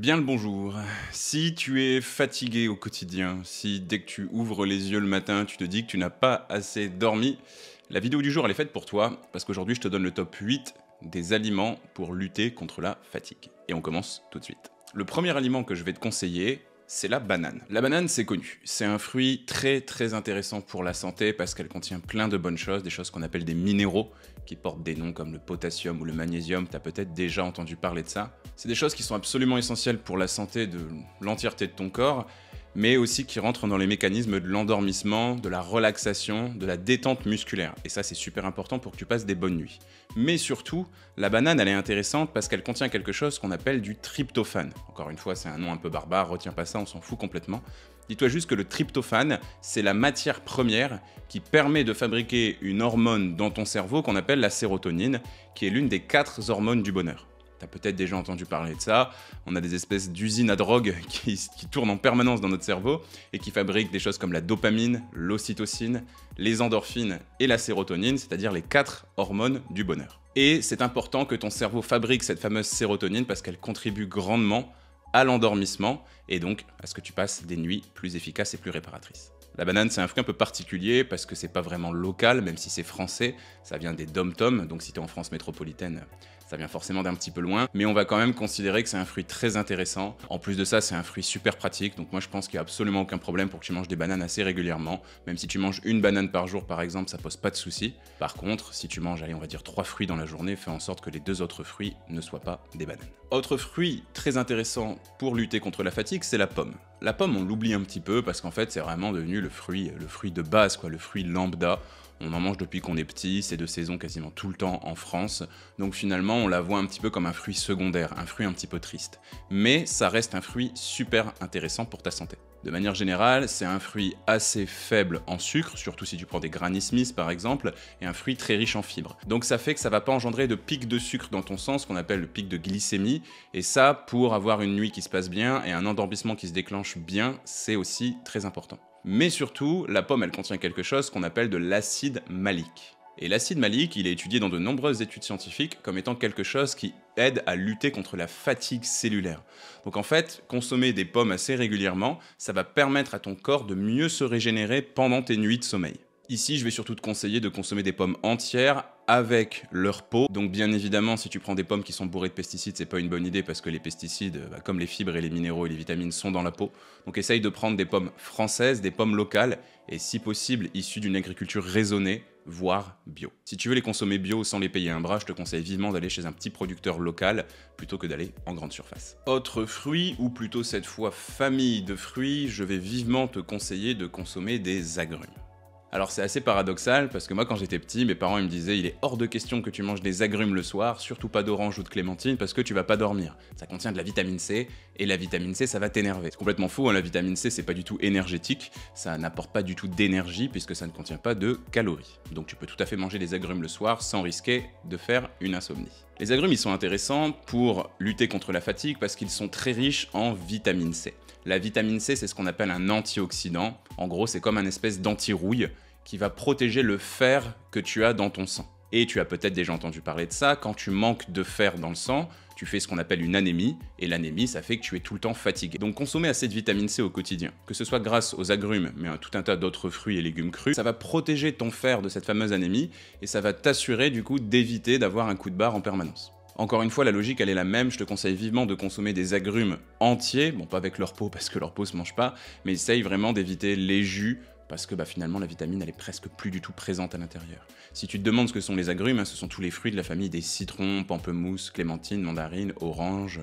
Bien le bonjour. Si tu es fatigué au quotidien, si dès que tu ouvres les yeux le matin, tu te dis que tu n'as pas assez dormi, la vidéo du jour elle est faite pour toi, parce qu'aujourd'hui je te donne le top 8 des aliments pour lutter contre la fatigue. Et on commence tout de suite. Le premier aliment que je vais te conseiller, c'est la banane. La banane, c'est connu. C'est un fruit très intéressant pour la santé parce qu'elle contient plein de bonnes choses, des choses qu'on appelle des minéraux, qui portent des noms comme le potassium ou le magnésium. Tu as peut-être déjà entendu parler de ça. C'est des choses qui sont absolument essentielles pour la santé de l'entièreté de ton corps, mais aussi qui rentrent dans les mécanismes de l'endormissement, de la relaxation, de la détente musculaire. Et ça, c'est super important pour que tu passes des bonnes nuits. Mais surtout, la banane, elle est intéressante parce qu'elle contient quelque chose qu'on appelle du tryptophane. Encore une fois, c'est un nom un peu barbare, retiens pas ça, on s'en fout complètement. Dis-toi juste que le tryptophane, c'est la matière première qui permet de fabriquer une hormone dans ton cerveau qu'on appelle la sérotonine, qui est l'une des 4 hormones du bonheur. T'as peut-être déjà entendu parler de ça, on a des espèces d'usines à drogue qui tournent en permanence dans notre cerveau et qui fabriquent des choses comme la dopamine, l'ocytocine, les endorphines et la sérotonine, c'est-à-dire les 4 hormones du bonheur. Et c'est important que ton cerveau fabrique cette fameuse sérotonine parce qu'elle contribue grandement à l'endormissement et donc à ce que tu passes des nuits plus efficaces et plus réparatrices. La banane, c'est un fruit un peu particulier parce que c'est pas vraiment local, même si c'est français, ça vient des dom-toms, donc si t'es en France métropolitaine, ça vient forcément d'un petit peu loin, mais on va quand même considérer que c'est un fruit très intéressant. En plus de ça, c'est un fruit super pratique, donc moi je pense qu'il n'y a absolument aucun problème pour que tu manges des bananes assez régulièrement. Même si tu manges une banane par jour par exemple, ça pose pas de souci. Par contre, si tu manges, allez, on va dire 3 fruits dans la journée, fais en sorte que les 2 autres fruits ne soient pas des bananes. Autre fruit très intéressant pour lutter contre la fatigue, c'est la pomme. La pomme, on l'oublie un petit peu parce qu'en fait, c'est vraiment devenu le fruit de base, quoi, le fruit lambda. On en mange depuis qu'on est petit, c'est de saison quasiment tout le temps en France. Donc finalement, on la voit un petit peu comme un fruit secondaire, un fruit un petit peu triste. Mais ça reste un fruit super intéressant pour ta santé. De manière générale, c'est un fruit assez faible en sucre, surtout si tu prends des Granny Smith par exemple, et un fruit très riche en fibres. Donc ça fait que ça va pas engendrer de pic de sucre dans ton sang, ce qu'on appelle le pic de glycémie, et ça, pour avoir une nuit qui se passe bien et un endormissement qui se déclenche bien, c'est aussi très important. Mais surtout, la pomme, elle contient quelque chose qu'on appelle de l'acide malique. Et l'acide malique, il est étudié dans de nombreuses études scientifiques comme étant quelque chose qui aide à lutter contre la fatigue cellulaire. Donc en fait, consommer des pommes assez régulièrement, ça va permettre à ton corps de mieux se régénérer pendant tes nuits de sommeil. Ici, je vais surtout te conseiller de consommer des pommes entières avec leur peau. Donc bien évidemment, si tu prends des pommes qui sont bourrées de pesticides, c'est pas une bonne idée parce que les pesticides, comme les fibres et les minéraux et les vitamines, sont dans la peau. Donc essaye de prendre des pommes françaises, des pommes locales et si possible issues d'une agriculture raisonnée, voire bio. Si tu veux les consommer bio sans les payer un bras, je te conseille vivement d'aller chez un petit producteur local plutôt que d'aller en grande surface. Autre fruit, ou plutôt cette fois famille de fruits, je vais vivement te conseiller de consommer des agrumes. Alors c'est assez paradoxal parce que moi quand j'étais petit, mes parents ils me disaient il est hors de question que tu manges des agrumes le soir, surtout pas d'orange ou de clémentine parce que tu vas pas dormir. Ça contient de la vitamine C et la vitamine C ça va t'énerver. C'est complètement faux, hein, la vitamine C c'est pas du tout énergétique, ça n'apporte pas du tout d'énergie puisque ça ne contient pas de calories. Donc tu peux tout à fait manger des agrumes le soir sans risquer de faire une insomnie. Les agrumes ils sont intéressants pour lutter contre la fatigue parce qu'ils sont très riches en vitamine C. La vitamine C, c'est ce qu'on appelle un antioxydant. En gros, c'est comme un espèce d'anti-rouille qui va protéger le fer que tu as dans ton sang. Et tu as peut-être déjà entendu parler de ça, quand tu manques de fer dans le sang, tu fais ce qu'on appelle une anémie, et l'anémie, ça fait que tu es tout le temps fatigué. Donc consommer assez de vitamine C au quotidien, que ce soit grâce aux agrumes, mais à tout un tas d'autres fruits et légumes crus, ça va protéger ton fer de cette fameuse anémie, et ça va t'assurer du coup d'éviter d'avoir un coup de barre en permanence. Encore une fois, la logique elle est la même, je te conseille vivement de consommer des agrumes entiers, bon pas avec leur peau parce que leur peau se mange pas, mais essaye vraiment d'éviter les jus, parce que finalement la vitamine elle est presque plus du tout présente à l'intérieur. Si tu te demandes ce que sont les agrumes, ce sont tous les fruits de la famille des citrons, pamplemousse, clémentine, mandarine, orange,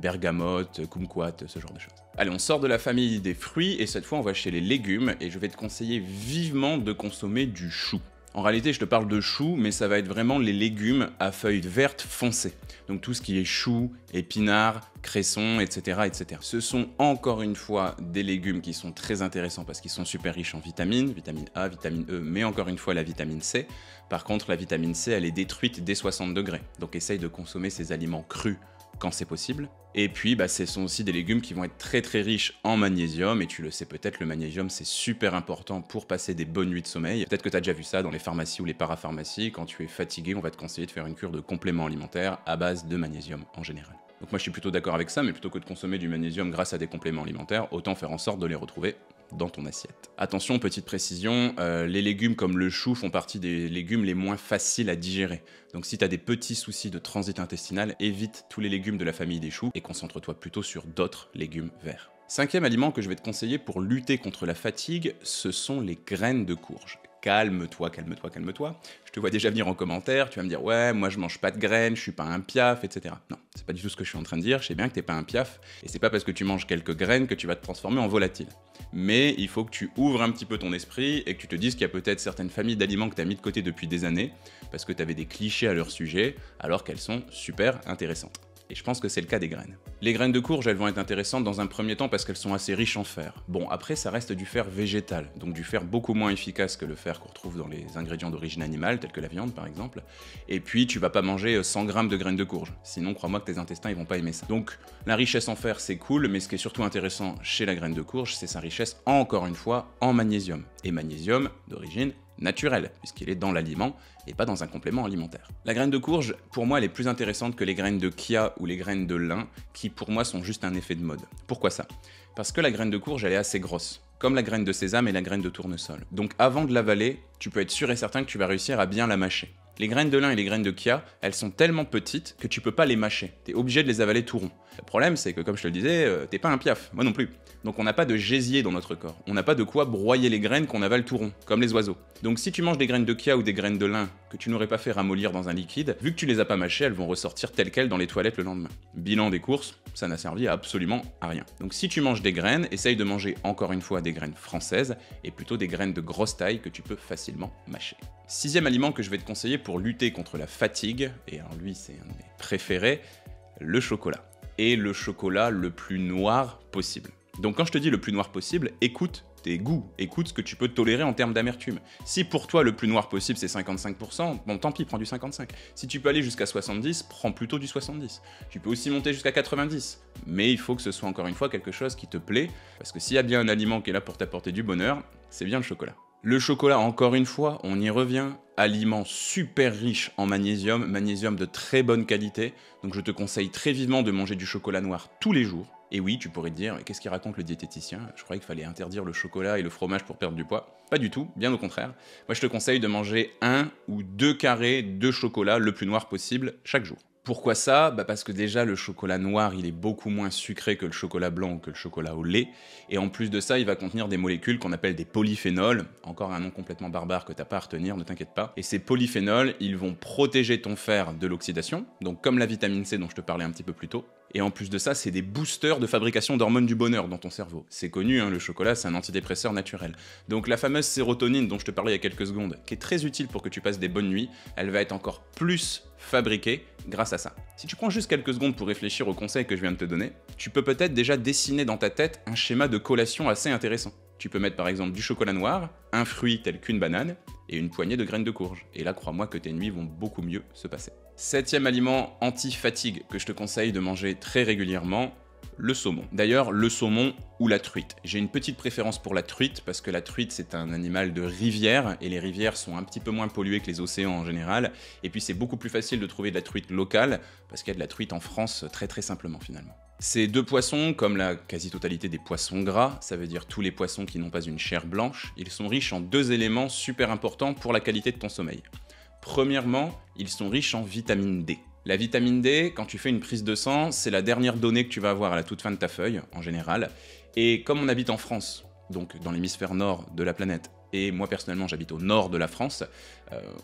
bergamote, kumquat, ce genre de choses. Allez, on sort de la famille des fruits et cette fois on va chez les légumes et je vais te conseiller vivement de consommer du chou. En réalité, je te parle de choux, mais ça va être vraiment les légumes à feuilles vertes foncées. Donc tout ce qui est choux, épinards, cressons, etc., etc. Ce sont encore une fois des légumes qui sont très intéressants parce qu'ils sont super riches en vitamines, vitamine A, vitamine E, mais encore une fois la vitamine C. Par contre, la vitamine C, elle est détruite dès 60 degrés. Donc essaye de consommer ces aliments crus quand c'est possible. Et puis, ce sont aussi des légumes qui vont être très riches en magnésium, et tu le sais peut-être, le magnésium c'est super important pour passer des bonnes nuits de sommeil. Peut-être que tu as déjà vu ça dans les pharmacies ou les parapharmacies, quand tu es fatigué, on va te conseiller de faire une cure de compléments alimentaires à base de magnésium en général. Donc moi je suis plutôt d'accord avec ça, mais plutôt que de consommer du magnésium grâce à des compléments alimentaires, autant faire en sorte de les retrouver dans ton assiette. Attention, petite précision, les légumes comme le chou font partie des légumes les moins faciles à digérer. Donc si tu as des petits soucis de transit intestinal, évite tous les légumes de la famille des choux et concentre-toi plutôt sur d'autres légumes verts. Cinquième aliment que je vais te conseiller pour lutter contre la fatigue, ce sont les graines de courge. Calme-toi, calme-toi, calme-toi. Je te vois déjà venir en commentaire, tu vas me dire « Ouais, moi je mange pas de graines, je suis pas un piaf, etc. » Non, c'est pas du tout ce que je suis en train de dire, je sais bien que t'es pas un piaf, et c'est pas parce que tu manges quelques graines que tu vas te transformer en volatile. Mais il faut que tu ouvres un petit peu ton esprit et que tu te dises qu'il y a peut-être certaines familles d'aliments que tu as mis de côté depuis des années, parce que tu avais des clichés à leur sujet, alors qu'elles sont super intéressantes. Et je pense que c'est le cas des graines. Les graines de courge, elles vont être intéressantes dans un premier temps parce qu'elles sont assez riches en fer. Bon, après, ça reste du fer végétal, donc du fer beaucoup moins efficace que le fer qu'on retrouve dans les ingrédients d'origine animale, tels que la viande par exemple. Et puis, tu vas pas manger 100 grammes de graines de courge, sinon crois-moi que tes intestins ils vont pas aimer ça. Donc, la richesse en fer, c'est cool, mais ce qui est surtout intéressant chez la graine de courge, c'est sa richesse, encore une fois, en magnésium. Et magnésium d'origine naturel, puisqu'il est dans l'aliment et pas dans un complément alimentaire. La graine de courge, pour moi, elle est plus intéressante que les graines de chia ou les graines de lin, qui pour moi sont juste un effet de mode. Pourquoi ça? Parce que la graine de courge, elle est assez grosse, comme la graine de sésame et la graine de tournesol. Donc avant de l'avaler, tu peux être sûr et certain que tu vas réussir à bien la mâcher. Les graines de lin et les graines de chia, elles sont tellement petites que tu peux pas les mâcher. T'es obligé de les avaler tout rond. Le problème, c'est que comme je te le disais, t'es pas un piaf, moi non plus. Donc on n'a pas de gésier dans notre corps. On n'a pas de quoi broyer les graines qu'on avale tout rond, comme les oiseaux. Donc si tu manges des graines de chia ou des graines de lin que tu n'aurais pas fait ramollir dans un liquide, vu que tu les as pas mâchées, elles vont ressortir telles quelles dans les toilettes le lendemain. Bilan des courses, ça n'a servi à absolument à rien. Donc si tu manges des graines, essaye de manger encore une fois des graines françaises et plutôt des graines de grosse taille que tu peux facilement mâcher. Sixième aliment que je vais te conseiller pour lutter contre la fatigue, et alors lui c'est un de mes préférés, le chocolat. Et le chocolat le plus noir possible. Donc quand je te dis le plus noir possible, écoute tes goûts, écoute ce que tu peux tolérer en termes d'amertume. Si pour toi le plus noir possible c'est 55%, bon tant pis, prends du 55. Si tu peux aller jusqu'à 70, prends plutôt du 70. Tu peux aussi monter jusqu'à 90, mais il faut que ce soit encore une fois quelque chose qui te plaît, parce que s'il y a bien un aliment qui est là pour t'apporter du bonheur, c'est bien le chocolat. Le chocolat, encore une fois, on y revient, aliment super riche en magnésium, magnésium de très bonne qualité, donc je te conseille très vivement de manger du chocolat noir tous les jours. Et oui, tu pourrais te dire, qu'est-ce qu'il raconte le diététicien? Je croyais qu'il fallait interdire le chocolat et le fromage pour perdre du poids. Pas du tout, bien au contraire. Moi je te conseille de manger 1 ou 2 carrés de chocolat le plus noir possible chaque jour. Pourquoi ça? Parce que déjà le chocolat noir il est beaucoup moins sucré que le chocolat blanc ou que le chocolat au lait, et en plus de ça il va contenir des molécules qu'on appelle des polyphénols, encore un nom complètement barbare que t'as pas à retenir, ne t'inquiète pas, et ces polyphénols ils vont protéger ton fer de l'oxydation, donc comme la vitamine C dont je te parlais un petit peu plus tôt, et en plus de ça c'est des boosters de fabrication d'hormones du bonheur dans ton cerveau. C'est connu, hein, le chocolat c'est un antidépresseur naturel. Donc la fameuse sérotonine dont je te parlais il y a quelques secondes, qui est très utile pour que tu passes des bonnes nuits, elle va être encore plus fabriquée grâce à ça. Si tu prends juste quelques secondes pour réfléchir aux conseils que je viens de te donner, tu peux peut-être déjà dessiner dans ta tête un schéma de collation assez intéressant. Tu peux mettre par exemple du chocolat noir, un fruit tel qu'une banane, et une poignée de graines de courge. Et là, crois-moi que tes nuits vont beaucoup mieux se passer. Septième aliment anti-fatigue que je te conseille de manger très régulièrement, le saumon. D'ailleurs, le saumon ou la truite. J'ai une petite préférence pour la truite parce que la truite c'est un animal de rivière et les rivières sont un petit peu moins polluées que les océans en général. Et puis c'est beaucoup plus facile de trouver de la truite locale parce qu'il y a de la truite en France très simplement finalement. Ces deux poissons, comme la quasi-totalité des poissons gras, ça veut dire tous les poissons qui n'ont pas une chair blanche, ils sont riches en 2 éléments super importants pour la qualité de ton sommeil. Premièrement, ils sont riches en vitamine D. La vitamine D, quand tu fais une prise de sang, c'est la dernière donnée que tu vas avoir à la toute fin de ta feuille, en général. Et comme on habite en France, donc dans l'hémisphère nord de la planète, et moi personnellement j'habite au nord de la France,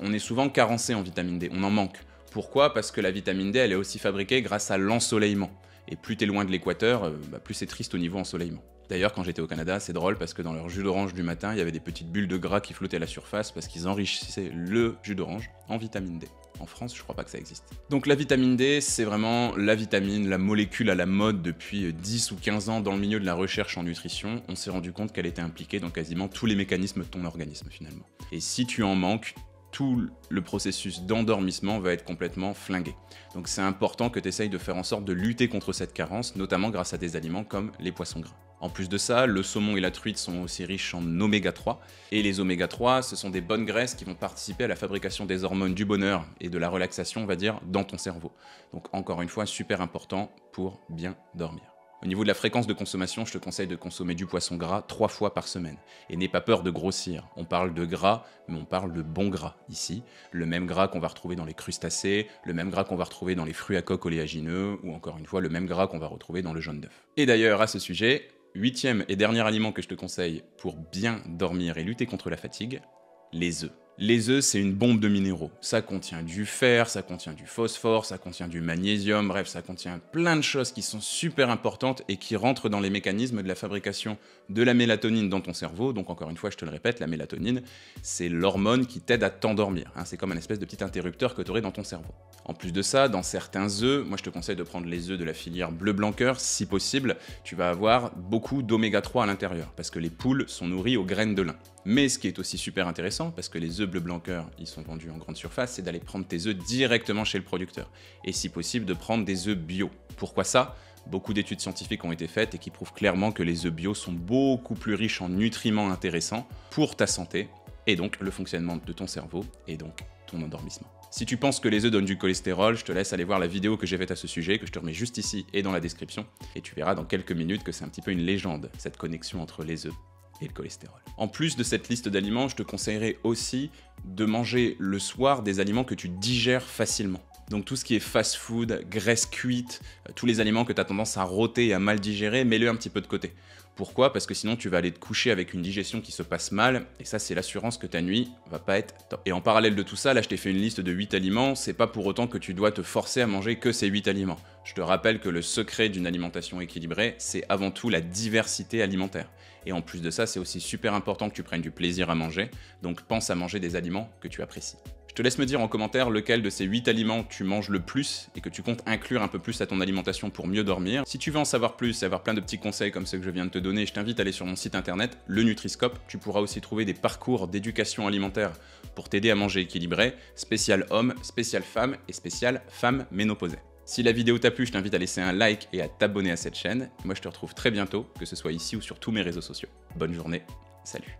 on est souvent carencé en vitamine D, on en manque. Pourquoi? Parce que la vitamine D, elle est aussi fabriquée grâce à l'ensoleillement. Et plus t'es loin de l'équateur, plus c'est triste au niveau ensoleillement. D'ailleurs, quand j'étais au Canada, c'est drôle parce que dans leur jus d'orange du matin, il y avait des petites bulles de gras qui flottaient à la surface parce qu'ils enrichissaient le jus d'orange en vitamine D. En France, je crois pas que ça existe. Donc la vitamine D, c'est vraiment la vitamine, la molécule à la mode depuis 10 ou 15 ans dans le milieu de la recherche en nutrition. On s'est rendu compte qu'elle était impliquée dans quasiment tous les mécanismes de ton organisme finalement. Et si tu en manques, tout le processus d'endormissement va être complètement flingué. Donc c'est important que tu essayes de faire en sorte de lutter contre cette carence, notamment grâce à des aliments comme les poissons gras. En plus de ça, le saumon et la truite sont aussi riches en oméga 3, et les oméga 3, ce sont des bonnes graisses qui vont participer à la fabrication des hormones du bonheur et de la relaxation, on va dire, dans ton cerveau. Donc encore une fois, super important pour bien dormir. Au niveau de la fréquence de consommation, je te conseille de consommer du poisson gras 3 fois par semaine. Et n'aie pas peur de grossir. On parle de gras, mais on parle de bon gras ici. Le même gras qu'on va retrouver dans les crustacés, le même gras qu'on va retrouver dans les fruits à coque oléagineux, ou encore une fois, le même gras qu'on va retrouver dans le jaune d'œuf. Et d'ailleurs, à ce sujet, 8e et dernier aliment que je te conseille pour bien dormir et lutter contre la fatigue, les œufs. Les œufs, c'est une bombe de minéraux. Ça contient du fer, ça contient du phosphore, ça contient du magnésium, bref, ça contient plein de choses qui sont super importantes et qui rentrent dans les mécanismes de la fabrication de la mélatonine dans ton cerveau. Donc encore une fois, je te le répète, la mélatonine, c'est l'hormone qui t'aide à t'endormir. C'est comme un espèce de petit interrupteur que tu aurais dans ton cerveau. En plus de ça, dans certains œufs, moi je te conseille de prendre les œufs de la filière bleu blanc cœur, si possible, tu vas avoir beaucoup d'oméga 3 à l'intérieur, parce que les poules sont nourries aux graines de lin. Mais ce qui est aussi super intéressant, parce que les œufs bleu blanc cœur, ils sont vendus en grande surface, c'est d'aller prendre tes œufs directement chez le producteur. Et si possible, de prendre des œufs bio. Pourquoi ça ? Beaucoup d'études scientifiques ont été faites et qui prouvent clairement que les œufs bio sont beaucoup plus riches en nutriments intéressants pour ta santé, et donc le fonctionnement de ton cerveau, et donc ton endormissement. Si tu penses que les œufs donnent du cholestérol, je te laisse aller voir la vidéo que j'ai faite à ce sujet, que je te remets juste ici et dans la description, et tu verras dans quelques minutes que c'est un petit peu une légende, cette connexion entre les œufs et le cholestérol. En plus de cette liste d'aliments, je te conseillerais aussi de manger le soir des aliments que tu digères facilement. Donc tout ce qui est fast-food, graisse cuite, tous les aliments que tu as tendance à rôter et à mal digérer, mets-le un petit peu de côté. Pourquoi ? Parce que sinon tu vas aller te coucher avec une digestion qui se passe mal, et ça c'est l'assurance que ta nuit va pas être top. Et en parallèle de tout ça, là je t'ai fait une liste de 8 aliments, c'est pas pour autant que tu dois te forcer à manger que ces 8 aliments. Je te rappelle que le secret d'une alimentation équilibrée, c'est avant tout la diversité alimentaire. Et en plus de ça, c'est aussi super important que tu prennes du plaisir à manger, donc pense à manger des aliments que tu apprécies. Je te laisse me dire en commentaire lequel de ces 8 aliments tu manges le plus et que tu comptes inclure un peu plus à ton alimentation pour mieux dormir. Si tu veux en savoir plus et avoir plein de petits conseils comme ceux que je viens de te donner, je t'invite à aller sur mon site internet, le Nutriscope. Tu pourras aussi trouver des parcours d'éducation alimentaire pour t'aider à manger équilibré, spécial homme, spécial femme et spécial femme ménopausée. Si la vidéo t'a plu, je t'invite à laisser un like et à t'abonner à cette chaîne. Moi je te retrouve très bientôt, que ce soit ici ou sur tous mes réseaux sociaux. Bonne journée, salut.